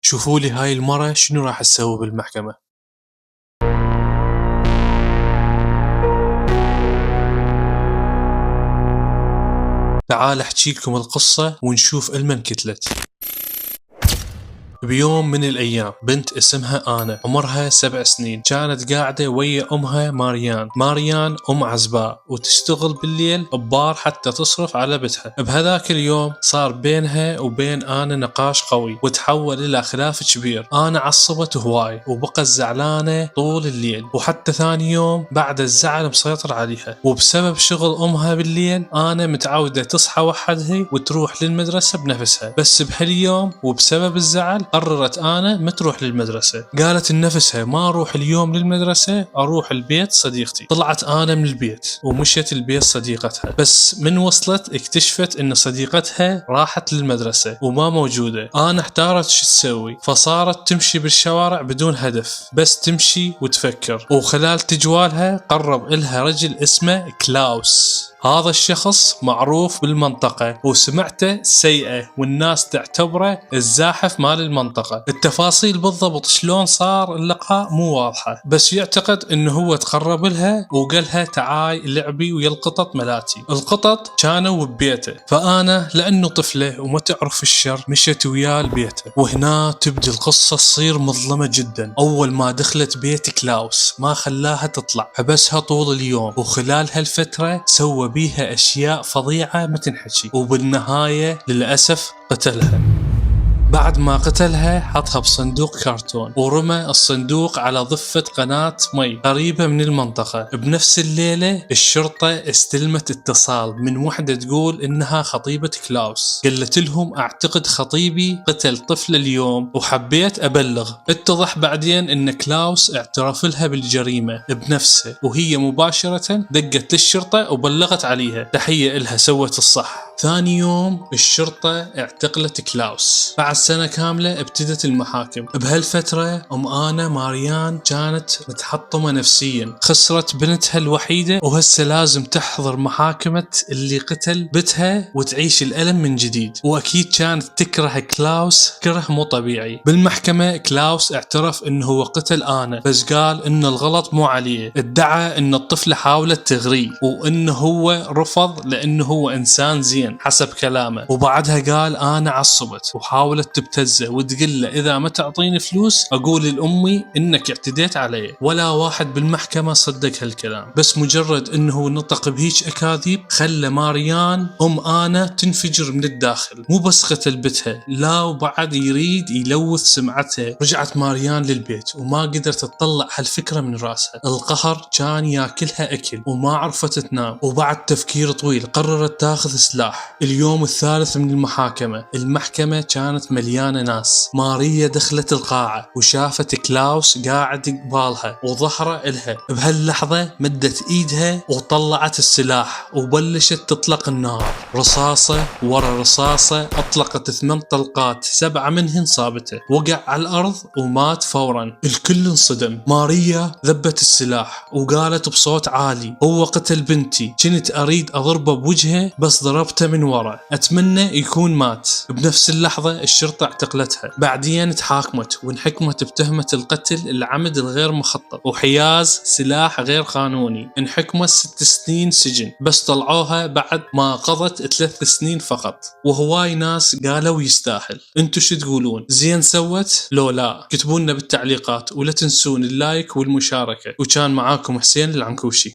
شوفوا لي هاي المرة شنو راح تسوي بالمحكمة. تعال احكي لكم القصة ونشوف المن كتلت. بيوم من الأيام بنت اسمها آنا عمرها 7 سنين كانت قاعدة ويا أمها ماريان أم عزباء وتشتغل بالليل ببار حتى تصرف على بيتها. بهذاك اليوم صار بينها وبين آنا نقاش قوي وتحول إلى خلاف كبير. آنا عصبت هواي وبقت زعلانة طول الليل، وحتى ثاني يوم بعد الزعل مسيطر عليها. وبسبب شغل أمها بالليل آنا متعودة تصحى وحدها وتروح للمدرسة بنفسها، بس بهاليوم وبسبب الزعل قررت آنا ما تروح للمدرسة. قالت لنفسها ما أروح اليوم للمدرسة، أروح البيت صديقتي. طلعت آنا من البيت ومشيت البيت صديقتها، بس من وصلت اكتشفت إن صديقتها راحت للمدرسة وما موجودة. آنا احتارت شو تسوي، فصارت تمشي بالشوارع بدون هدف، بس تمشي وتفكر. وخلال تجوالها قرب إلها رجل اسمه كلاوس. هذا الشخص معروف بالمنطقة وسمعته سيئة والناس تعتبره الزاحف مال المنطقة. التفاصيل بالضبط شلون صار اللقاء مو واضحة، بس يعتقد انه هو تقرب لها وقالها تعاي لعبي ويا القطط ملاتي. القطط كانوا ببيته، فأنا لأنه طفلة وما تعرف الشر مشت وياه لبيته. وهنا تبدي القصة تصير مظلمة جدا. أول ما دخلت بيت كلاوس ما خلاها تطلع، حبسها طول اليوم، وخلال هالفترة سوى بيها أشياء فظيعة ما تنحكي، وبالنهاية للأسف قتلها. بعد ما قتلها حطها بصندوق كرتون ورمى الصندوق على ضفة قناة مي قريبة من المنطقة. بنفس الليلة الشرطة استلمت اتصال من وحدة تقول انها خطيبة كلاوس. قالت لهم اعتقد خطيبي قتل طفل اليوم وحبيت ابلغ. اتضح بعدين ان كلاوس اعترف لها بالجريمة بنفسه، وهي مباشرة دقت للشرطة وبلغت عليها. تحية لها، سوت الصح. ثاني يوم الشرطة اعتقلت كلاوس. بعد سنة كاملة ابتدت المحاكم. بهالفترة آنا ماريان كانت متحطمة نفسيا، خسرت بنتها الوحيدة، وهسه لازم تحضر محاكمة اللي قتل بنتها وتعيش الألم من جديد. وأكيد كانت تكره كلاوس كره مو طبيعي. بالمحكمة كلاوس اعترف انه هو قتل آنا، بس قال ان الغلط مو عليه. ادعى ان الطفلة حاولت تغريه وانه هو رفض لانه هو انسان زين حسب كلامه. وبعدها قال أنا عصبت وحاولت تبتزه وتقول له إذا ما تعطيني فلوس أقول لأمي إنك اعتديت علي. ولا واحد بالمحكمة صدق هالكلام، بس مجرد إنه نطق بهيج أكاذيب خلى ماريان آنا تنفجر من الداخل. مو بس قتل بنتها، لا وبعد يريد يلوث سمعتها. رجعت ماريان للبيت وما قدرت تطلع هالفكرة من راسها. القهر كان ياكلها أكل وما عرفت تنام. وبعد تفكير طويل قررت تاخذ سلاح. اليوم الثالث من المحكمة كانت مليانة ناس. ماريا دخلت القاعة وشافت كلاوس قاعد قبالها وظهره إلها. بهاللحظة مدت إيدها وطلعت السلاح وبلشت تطلق النار، رصاصة ورا رصاصة. أطلقت 8 طلقات، 7 منهن صابته. وقع على الأرض ومات فورا. الكل انصدم. ماريا ذبت السلاح وقالت بصوت عالي هو قتل بنتي، كنت أريد أضربه بوجهه بس ضربته من ورا، أتمنى يكون مات. بنفس اللحظة الشرطة اعتقلتها. بعدين تحاكمت وانحكمت بتهمة القتل العمد الغير مخطط وحياز سلاح غير قانوني. انحكمت 6 سنين سجن، بس طلعوها بعد ما قضت 3 سنين فقط. وهواي ناس قالوا يستاهل. انتو شو تقولون؟ زين سوت لو لا؟ كتبوا لنا بالتعليقات، ولا تنسون اللايك والمشاركة. وكان معاكم حسين العنكوشي.